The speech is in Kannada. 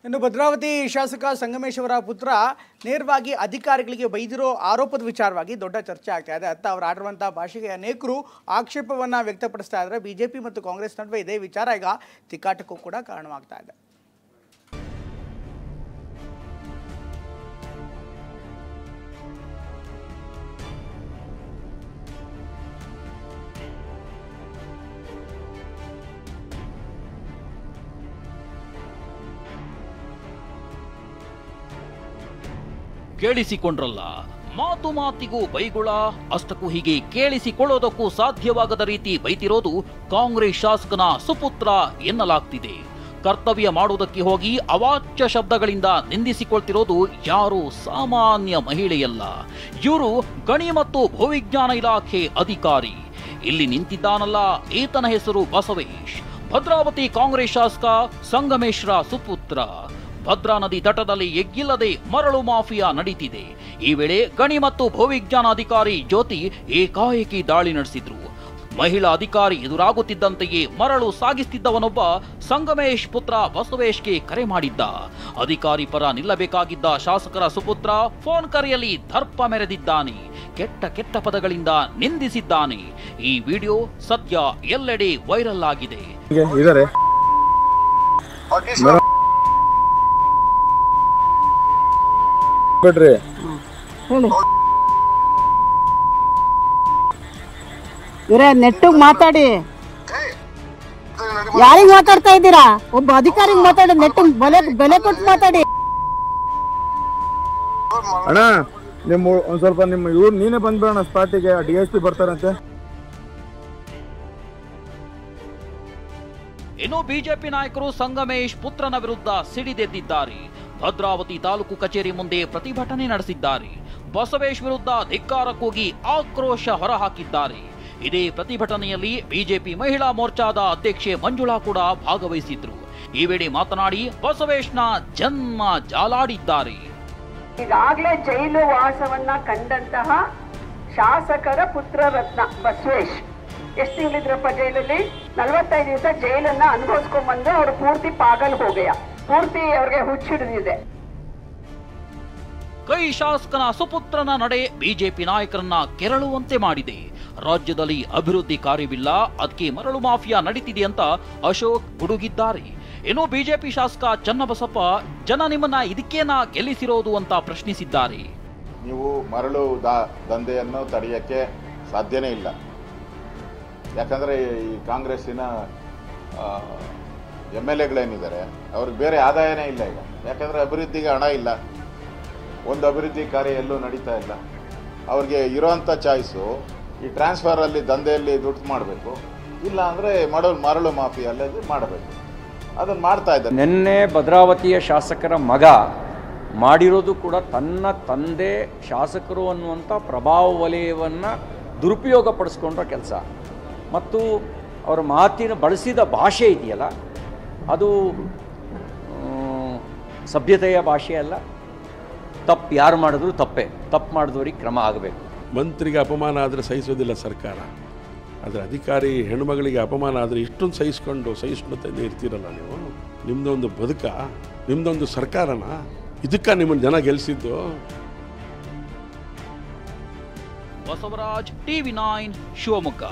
ಇನ್ನು ಭದ್ರಾವತಿ ಶಾಸಕ ಸಂಗಮೇಶ್ ಅವರ ಪುತ್ರ ನೇರವಾಗಿ ಅಧಿಕಾರಿಗಳಿಗೆ ಬೈದಿರೋ ಆರೋಪದ ವಿಚಾರವಾಗಿ ದೊಡ್ಡ ಚರ್ಚೆ ಆಗ್ತಾ ಇದೆ. ಅತ್ತ ಅವರು ಆಡಿರುವಂತಹ ಭಾಷೆಗೆ ಅನೇಕರು ಆಕ್ಷೇಪವನ್ನ ವ್ಯಕ್ತಪಡಿಸ್ತಾ ಇದ್ದಾರೆ. ಬಿಜೆಪಿ ಮತ್ತು ಕಾಂಗ್ರೆಸ್ ನಡುವೆ ಇದೇ ವಿಚಾರ ಈಗ ತಿಕ್ಕಾಟಕ್ಕೂ ಕೂಡ ಕಾರಣವಾಗ್ತಾ ಇದೆ. ಕೇಳಿಸಿಕೊಂಡ್ರಲ್ಲ, ಮಾತು ಮಾತಿಗೂ ಬೈಗುಳ, ಅಷ್ಟಕ್ಕೂ ಹೀಗೆ ಕೇಳಿಸಿಕೊಳ್ಳೋದಕ್ಕೂ ಸಾಧ್ಯವಾಗದ ರೀತಿ ಬೈತಿರೋದು ಕಾಂಗ್ರೆಸ್ ಶಾಸಕನ ಸುಪುತ್ರ ಎನ್ನಲಾಗ್ತಿದೆ. ಕರ್ತವ್ಯ ಮಾಡುವುದಕ್ಕೆ ಹೋಗಿ ಅವಾಚ್ಯ ಶಬ್ದಗಳಿಂದ ನಿಂದಿಸಿಕೊಳ್ತಿರೋದು ಯಾರು ಸಾಮಾನ್ಯ ಮಹಿಳೆಯಲ್ಲ. ಇವರು ಗಣಿ ಮತ್ತು ಭೂವಿಜ್ಞಾನ ಇಲಾಖೆ ಅಧಿಕಾರಿ. ಇಲ್ಲಿ ನಿಂತಿದ್ದಾನಲ್ಲ, ಈತನ ಹೆಸರು ಬಸವೇಶ್, ಭದ್ರಾವತಿ ಕಾಂಗ್ರೆಸ್ ಶಾಸಕ ಸಂಗಮೇಶ್ರ ಸುಪುತ್ರ. ಭದ್ರಾ ನದಿ ತಟದಲ್ಲಿ ಎಗ್ಗಿಲ್ಲದೆ ಮರಳು ಮಾಫಿಯಾ ನಡೀತಿದೆ. ಈ ವೇಳೆ ಗಣಿ ಮತ್ತು ಭೂವಿಜ್ಞಾನ ಅಧಿಕಾರಿ ಜ್ಯೋತಿ ಏಕಾಏಕಿ ದಾಳಿ ನಡೆಸಿದ್ರು. ಮಹಿಳಾ ಅಧಿಕಾರಿ ಎದುರಾಗುತ್ತಿದ್ದಂತೆಯೇ ಮರಳು ಸಾಗಿಸುತ್ತಿದ್ದವನೊಬ್ಬ ಸಂಗಮೇಶ್ ಪುತ್ರ ಬಸವೇಶ್ಗೆ ಕರೆ ಮಾಡಿದ್ದ. ಅಧಿಕಾರಿ ಪರ ನಿಲ್ಲಬೇಕಾಗಿದ್ದ ಶಾಸಕರ ಸುಪುತ್ರ ಫೋನ್ ಕರೆಯಲ್ಲಿ ದರ್ಪ ಮೆರೆದಿದ್ದಾನೆ. ಕೆಟ್ಟ ಕೆಟ್ಟ ಪದಗಳಿಂದ ನಿಂದಿಸಿದ್ದಾನೆ. ಈ ವಿಡಿಯೋ ಸದ್ಯ ಎಲ್ಲೆಡೆ ವೈರಲ್ ಆಗಿದೆ. ಇವರೇ ನೆಟ್ಟಿಗೆ ಮಾತಾಡಿ, ಯಾರಿಗೆ ಮಾತಾಡ್ತಾ ಇದ್ದೀರಾ? ಒಬ್ಬ ಅಧಿಕಾರಿಗೆ ಮಾತಾಡಿ, ನೆಟ್ಟಿಗೆ ಬೆಲೆ ಕೊಟ್ಟು ಮಾತಾಡಿ. ಅಣ್ಣ ನಿಮ್ಮ ಒಂದ್ ಸ್ವಲ್ಪ ನಿಮ್ಮ ಇವ್ರು ನೀನೇ ಬಂದ್ಬೇಡ ಸ್ಪಾಟಿಗೆ, DSP ಬರ್ತಾರಂತೆ. ಇನ್ನು ಬಿಜೆಪಿ ನಾಯಕರು ಸಂಗಮೇಶ್ ಪುತ್ರನ ವಿರುದ್ಧ ಸಿಡಿದೆದ್ದಿದ್ದಾರೆ. ಭದ್ರಾವತಿ ತಾಲೂಕು ಕಚೇರಿ ಮುಂದೆ ಪ್ರತಿಭಟನೆ ನಡೆಸಿದ್ದಾರೆ. ಬಸವೇಶ್ ವಿರುದ್ಧ ಧಿಕ್ಕಾರ ಕೂಗಿ ಆಕ್ರೋಶ ಹೊರಹಾಕಿದ್ದಾರೆ. ಇದೇ ಪ್ರತಿಭಟನೆಯಲ್ಲಿ ಬಿಜೆಪಿ ಮಹಿಳಾ ಮೋರ್ಚಾದ ಅಧ್ಯಕ್ಷೆ ಮಂಜುಳಾ ಕೂಡ ಭಾಗವಹಿಸಿದ್ರು. ಈ ವೇಳೆ ಮಾತನಾಡಿ ಬಸವೇಶ್ನ ಜನ್ಮ ಜಾಲಾಡಿದ್ದಾರೆ. ಈಗಾಗಲೇ ಜೈಲು ವಾಸವನ್ನ ಕಂಡಂತಹ ಶಾಸಕರ ಪುತ್ರ ರತ್ನ ಬಸವೇಶ್ ಎಷ್ಟು ತಿಂಗಳಿದ್ರಪ್ಪ ಜೈಲಲ್ಲಿ? 45 ದಿವಸ ಜೈಲನ್ನ ಅನುಭವಿಸ್ಕೊಂಡ್ಬಂದು ಅವರು ಪೂರ್ತಿ ಪಾಗಲ್ ಹೋಗಯ್ಯ, ಪೂರ್ತಿ ಅವ್ರಿಗೆ ಹುಚ್ಚಿಡಿದಿದೆ. ಕೈ ಶಾಸಕನ ಸುಪುತ್ರನ ನಡೆ ಬಿಜೆಪಿ ನಾಯಕರನ್ನ ಕೆರಳುವಂತೆ ಮಾಡಿದೆ. ರಾಜ್ಯದಲ್ಲಿ ಅಭಿವೃದ್ಧಿ ಕಾರ್ಯವಿಲ್ಲ, ಅದಕ್ಕೆ ಮರಳು ಮಾಫಿಯಾ ನಡೀತಿದೆ ಅಂತ ಅಶೋಕ್ ಗುಡುಗಿದ್ದಾರೆ. ಇನ್ನು ಬಿಜೆಪಿ ಶಾಸಕ ಚನ್ನಬಸಪ್ಪ ಜನ ನಿಮ್ಮನ್ನ ಇದಕ್ಕೇನಾ ಗೆಲ್ಲಿಸಿರೋದು ಅಂತ ಪ್ರಶ್ನಿಸಿದ್ದಾರೆ. ನೀವು ಮರಳು ದಂಧೆಯನ್ನು ತಡೆಯಕ್ಕೆ ಸಾಧ್ಯನೇ ಇಲ್ಲ. ಯಾಕಂದರೆ ಈ ಕಾಂಗ್ರೆಸ್ಸಿನ MLAಗಳೇನಿದ್ದಾರೆ ಅವ್ರಿಗೆ ಬೇರೆ ಆದಾಯನೇ ಇಲ್ಲ ಈಗ. ಯಾಕಂದರೆ ಅಭಿವೃದ್ಧಿಗೆ ಹಣ ಇಲ್ಲ, ಒಂದು ಅಭಿವೃದ್ಧಿ ಕಾರ್ಯ ಎಲ್ಲೂ ನಡೀತಾ ಇಲ್ಲ. ಅವ್ರಿಗೆ ಇರೋವಂಥ ಚಾಯ್ಸು ಈ ಟ್ರಾನ್ಸ್ಫರಲ್ಲಿ ದಂಧೆಯಲ್ಲಿ ದುಡ್ಡು ಮಾಡಬೇಕು, ಇಲ್ಲ ಅಂದರೆ ಮರಳು ಮಾಫಿಯಲ್ಲಿ ಮಾಡಬೇಕು. ಅದನ್ನು ಮಾಡ್ತಾ ಇದ್ದಾರೆ. ನಿನ್ನೆ ಭದ್ರಾವತಿಯ ಶಾಸಕರ ಮಗ ಮಾಡಿರೋದು ಕೂಡ ತನ್ನ ತಂದೆ ಶಾಸಕರು ಅನ್ನುವಂಥ ಪ್ರಭಾವ ವಲಯವನ್ನು ದುರುಪಯೋಗ ಪಡಿಸ್ಕೊಂಡ್ರ ಕೆಲಸ. ಮತ್ತು ಅವರ ಮಾತಿನ ಬಳಸಿದ ಭಾಷೆ ಇದೆಯಲ್ಲ, ಅದು ಸಭ್ಯತೆಯ ಭಾಷೆ ಅಲ್ಲ. ತಪ್ಪು ಯಾರು ಮಾಡಿದ್ರು ತಪ್ಪೇ, ತಪ್ಪು ಮಾಡಿದವರಿಗೆ ಕ್ರಮ ಆಗಬೇಕು. ಮಂತ್ರಿಗೆ ಅಪಮಾನ ಆದರೆ ಸಹಿಸೋದಿಲ್ಲ ಸರ್ಕಾರ, ಆದರೆ ಅಧಿಕಾರಿ ಹೆಣ್ಮಗಳಿಗೆ ಅಪಮಾನ ಆದರೆ ಇಷ್ಟೊಂದು ಸಹಿಷ್ಣುತೆಯಿಂದ ಇರ್ತೀರಲ್ಲ ನೀವು. ನಿಮ್ಮದೊಂದು ಬದುಕ, ನಿಮ್ಮದೊಂದು ಸರ್ಕಾರನ, ಇದಕ್ಕೆ ನಿಮ್ಮನ್ನು ಜನ ಗೆಲ್ಲಿಸಿದ್ದು. ಬಸವರಾಜ್, TV9 ಶಿವಮೊಗ್ಗ.